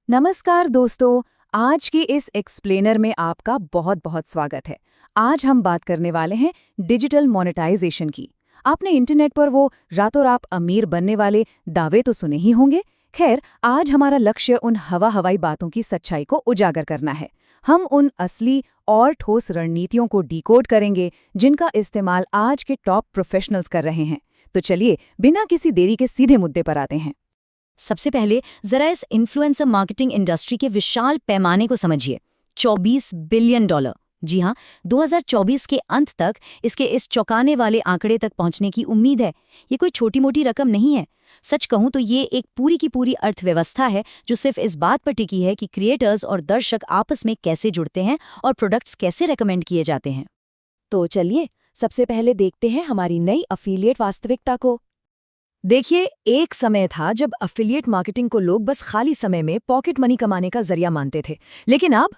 नमस्कार दोस्तों। आज के इस एक्सप्लेनर में आपका बहुत बहुत स्वागत है। आज हम बात करने वाले हैं डिजिटल मोनेटाइजेशन की। आपने इंटरनेट पर वो रातों रात अमीर बनने वाले दावे तो सुने ही होंगे। खैर, आज हमारा लक्ष्य उन हवाई बातों की सच्चाई को उजागर करना है। हम उन असली और ठोस रणनीतियों को डिकोड करेंगे जिनका इस्तेमाल आज के टॉप प्रोफेशनल्स कर रहे हैं। तो चलिए, बिना किसी देरी के सीधे मुद्दे पर आते हैं। सबसे पहले जरा इस इन्फ्लुएंसर मार्केटिंग इंडस्ट्री के विशाल पैमाने को समझिए। 24 बिलियन डॉलर। जी हाँ, 2024 के अंत तक इसके इस चौंकाने वाले आंकड़े तक पहुंचने की उम्मीद है। ये कोई छोटी मोटी रकम नहीं है। सच कहूं तो ये एक पूरी की पूरी अर्थव्यवस्था है जो सिर्फ इस बात पर टिकी है कि क्रिएटर्स और दर्शक आपस में कैसे जुड़ते हैं और प्रोडक्ट्स कैसे रेकमेंड किए जाते हैं। तो चलिए, सबसे पहले देखते हैं हमारी नई अफिलिएट वास्तविकता को। देखिए, एक समय था जब अफिलिएट मार्केटिंग को लोग बस खाली समय में पॉकेट मनी कमाने का जरिया मानते थे। लेकिन अब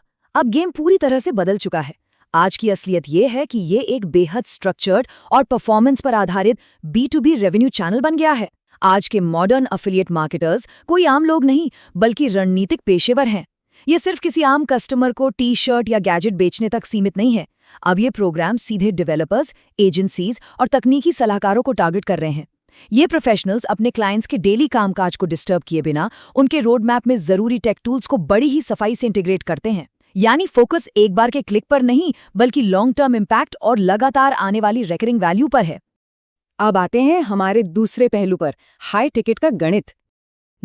गेम पूरी तरह से बदल चुका है। आज की असलियत ये है कि ये एक बेहद स्ट्रक्चर्ड और परफॉर्मेंस पर आधारित B2B रेवेन्यू चैनल बन गया है। आज के मॉडर्न अफिलिएट मार्केटर्स कोई आम लोग नहीं, बल्कि रणनीतिक पेशेवर हैं। ये सिर्फ किसी आम कस्टमर को टी-शर्ट या गैजेट बेचने तक सीमित नहीं है। अब ये प्रोग्राम सीधे डेवलपर्स, एजेंसीज और तकनीकी सलाहकारों को टारगेट कर रहे हैं। ये प्रोफेशनल्स अपने क्लाइंट्स के डेली कामकाज को डिस्टर्ब किए बिना उनके रोड मैप में जरूरी टेक टूल्स को बड़ी ही सफाई से इंटीग्रेट करते हैं। यानी फोकस एक बार के क्लिक पर नहीं, बल्कि लॉन्ग टर्म इम्पैक्ट और लगातार आने वाली रेकरिंग वैल्यू पर है। अब आते हैं हमारे दूसरे पहलू पर, हाई टिकट का गणित।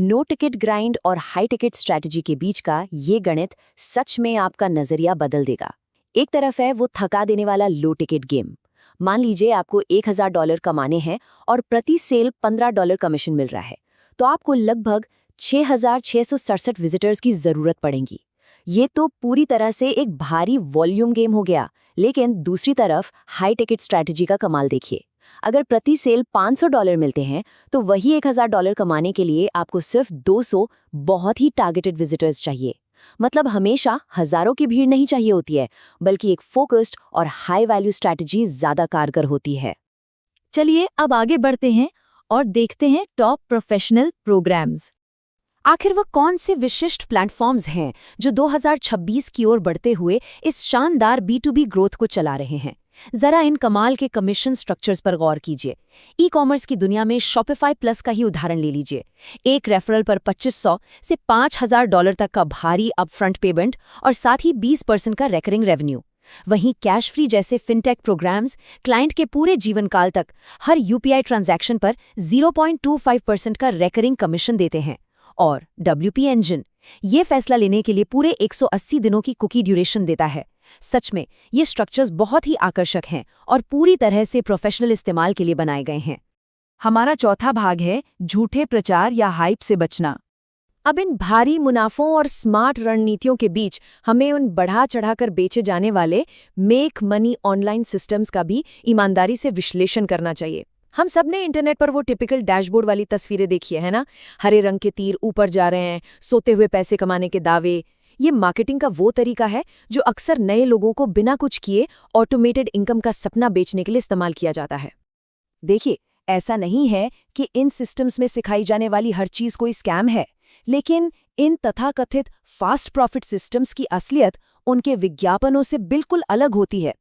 नो टिकट ग्राइंड और हाई टिकट स्ट्रैटेजी के बीच का ये गणित सच में आपका नजरिया बदल देगा। एक तरफ है वो थका देने वाला लो टिकट गेम। मान लीजिए आपको $1000 कमाने हैं और प्रति सेल $15 कमीशन मिल रहा है, तो आपको लगभग 6667 विजिटर्स की जरूरत पड़ेगी। ये तो पूरी तरह से एक भारी वॉल्यूम गेम हो गया। लेकिन दूसरी तरफ हाई टिकट स्ट्रैटेजी का कमाल देखिए। अगर प्रति सेल $500 मिलते हैं, तो वही $1000 कमाने के लिए आपको सिर्फ 200 बहुत ही टारगेटेड विजिटर्स चाहिए। मतलब हमेशा हजारों की भीड़ नहीं चाहिए होती है, बल्कि एक फोकस्ड और हाई वैल्यू स्ट्रैटेजी ज्यादा कारगर होती है। चलिए, अब आगे बढ़ते हैं और देखते हैं टॉप प्रोफेशनल प्रोग्राम्स। आखिर वह कौन से विशिष्ट प्लेटफॉर्म्स हैं जो 2026 की ओर बढ़ते हुए इस शानदार B2B ग्रोथ को चला रहे हैं। जरा इन कमाल के कमीशन स्ट्रक्चर्स पर गौर कीजिए। ई कॉमर्स की दुनिया में शॉपिफाई प्लस का ही उदाहरण ले लीजिए। एक रेफरल पर 2500 से $5000 तक का भारी अपफ्रंट पेमेंट और साथ ही 20% का रेकरिंग रेवेन्यू। वहीं कैश फ्री जैसे फिनटेक प्रोग्राम्स क्लाइंट के पूरे जीवन काल तक हर UPI ट्रांजैक्शन पर 0.25% का रेकरिंग कमीशन देते हैं। और WP इंजन ये फैसला लेने के लिए पूरे 180 दिनों की कुकी ड्यूरेशन देता है। सच में ये स्ट्रक्चर्स बहुत ही आकर्षक हैं और पूरी तरह से प्रोफेशनल इस्तेमाल के लिए बनाए गए हैं। हमारा चौथा भाग है झूठे प्रचार या हाइप से बचना। अब इन भारी मुनाफों और स्मार्ट रणनीतियों के बीच हमें उन बढ़ा चढ़ाकर बेचे जाने वाले मेक मनी ऑनलाइन सिस्टम्स का भी ईमानदारी से विश्लेषण करना चाहिए। हम सब ने इंटरनेट पर वो टिपिकल डैशबोर्ड वाली तस्वीरें देखी है ना? हरे रंग के तीर ऊपर जा रहे हैं, सोते हुए पैसे कमाने के दावे। ये मार्केटिंग का वो तरीका है जो अक्सर नए लोगों को बिना कुछ किए ऑटोमेटेड इनकम का सपना बेचने के लिए इस्तेमाल किया जाता है। देखिए, ऐसा नहीं है कि इन सिस्टम्स में सिखाई जाने वाली हर चीज कोई स्कैम है, लेकिन इन तथाकथित फास्ट प्रॉफिट सिस्टम्स की असलियत उनके विज्ञापनों से बिल्कुल अलग होती है।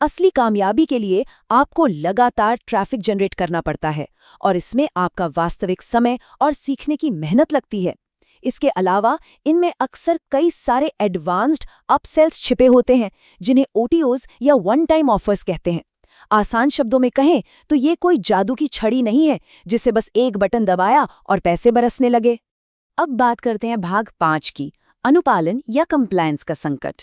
असली कामयाबी के लिए आपको लगातार ट्रैफिक जनरेट करना पड़ता है और इसमें आपका वास्तविक समय और सीखने की मेहनत लगती है। इसके अलावा इनमें अक्सर कई सारे एडवांस्ड अपसेल्स छिपे होते हैं जिन्हें OTOs या वन टाइम ऑफर्स कहते हैं। आसान शब्दों में कहें तो ये कोई जादू की छड़ी नहीं है जिसे बस एक बटन दबाया और पैसे बरसने लगे। अब बात करते हैं भाग 5 की, अनुपालन या कंप्लायंस का संकट।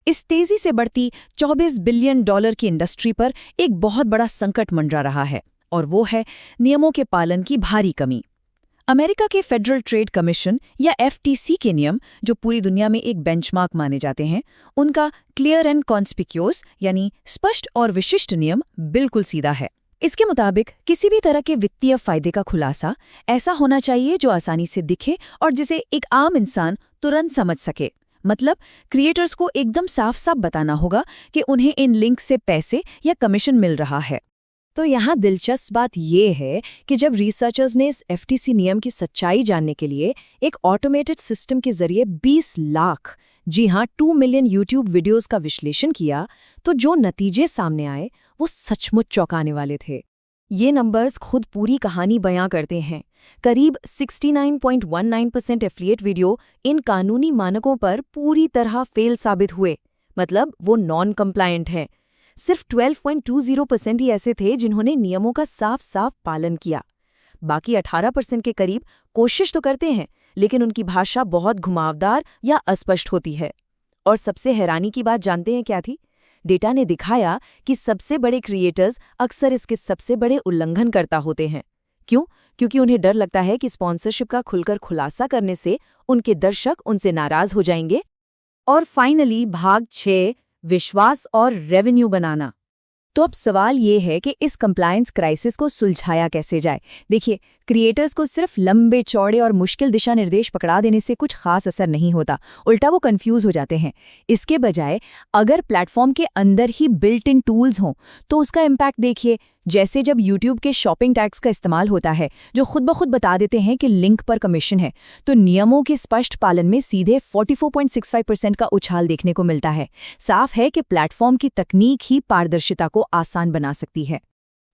इस तेजी से बढ़ती $24 बिलियन की इंडस्ट्री पर एक बहुत बड़ा संकट मंडरा रहा है और वो है नियमों के पालन की भारी कमी। अमेरिका के फेडरल ट्रेड कमीशन या FTC के नियम, जो पूरी दुनिया में एक बेंचमार्क माने जाते हैं, उनका क्लियर एंड कॉन्स्पिक्यूअस यानी स्पष्ट और विशिष्ट नियम बिल्कुल सीधा है। इसके मुताबिक किसी भी तरह के वित्तीय फायदे का खुलासा ऐसा होना चाहिए जो आसानी से दिखे और जिसे एक आम इंसान तुरंत समझ सके। मतलब क्रिएटर्स को एकदम साफ साफ बताना होगा कि उन्हें इन लिंक से पैसे या कमीशन मिल रहा है। तो यहाँ दिलचस्प बात ये है कि जब रिसर्चर्स ने इस एफटीसी नियम की सच्चाई जानने के लिए एक ऑटोमेटेड सिस्टम के जरिए 20 लाख, जी हाँ 2 मिलियन यूट्यूब वीडियोस का विश्लेषण किया, तो जो नतीजे सामने आए वो सचमुच चौंकाने वाले थे। ये नंबर्स खुद पूरी कहानी बयां करते हैं। करीब 69.19% एफिलिएट वीडियो इन कानूनी मानकों पर पूरी तरह फेल साबित हुए, मतलब वो नॉन कंप्लायंट हैं। सिर्फ 12.20% ही ऐसे थे जिन्होंने नियमों का साफ साफ पालन किया। बाकी 18% के करीब कोशिश तो करते हैं, लेकिन उनकी भाषा बहुत घुमावदार या अस्पष्ट होती है। और सबसे हैरानी की बात जानते हैं क्या थी? डेटा ने दिखाया कि सबसे बड़े क्रिएटर्स अक्सर इसके सबसे बड़े उल्लंघनकर्ता होते हैं। क्यों? क्योंकि उन्हें डर लगता है कि स्पॉन्सरशिप का खुलकर खुलासा करने से उनके दर्शक उनसे नाराज हो जाएंगे। और फाइनली भाग 6, विश्वास और रेवेन्यू बनाना। तो अब सवाल ये है कि इस कंप्लायंस क्राइसिस को सुलझाया कैसे जाए। देखिए, क्रिएटर्स को सिर्फ लंबे चौड़े और मुश्किल दिशा निर्देश पकड़ा देने से कुछ खास असर नहीं होता, उल्टा वो कंफ्यूज हो जाते हैं। इसके बजाय अगर प्लेटफॉर्म के अंदर ही बिल्ट इन टूल्स हों तो उसका इम्पैक्ट देखिए। जैसे जब यूट्यूब के शॉपिंग टैग्स का इस्तेमाल होता है, जो खुद ब खुद बता देते हैं कि लिंक पर कमीशन है, तो नियमों के स्पष्ट पालन में सीधे 44.65% का उछाल देखने को मिलता है। साफ है कि प्लेटफॉर्म की तकनीक ही पारदर्शिता को आसान बना सकती है।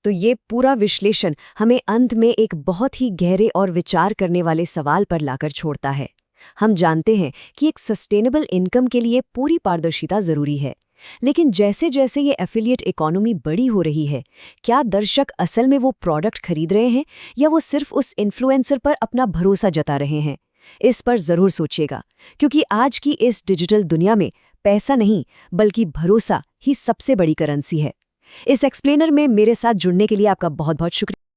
तो ये पूरा विश्लेषण हमें अंत में एक बहुत ही गहरे और विचार करने वाले सवाल पर लाकर छोड़ता है। हम जानते हैं कि एक सस्टेनेबल इनकम के लिए पूरी पारदर्शिता जरूरी है, लेकिन जैसे जैसे ये एफिलिएट इकोनॉमी बड़ी हो रही है, क्या दर्शक असल में वो प्रोडक्ट खरीद रहे हैं या वो सिर्फ उस इन्फ्लुएंसर पर अपना भरोसा जता रहे हैं? इस पर जरूर सोचिएगा, क्योंकि आज की इस डिजिटल दुनिया में पैसा नहीं बल्कि भरोसा ही सबसे बड़ी करेंसी है। इस एक्सप्लेनर में मेरे साथ जुड़ने के लिए आपका बहुत बहुत शुक्रिया।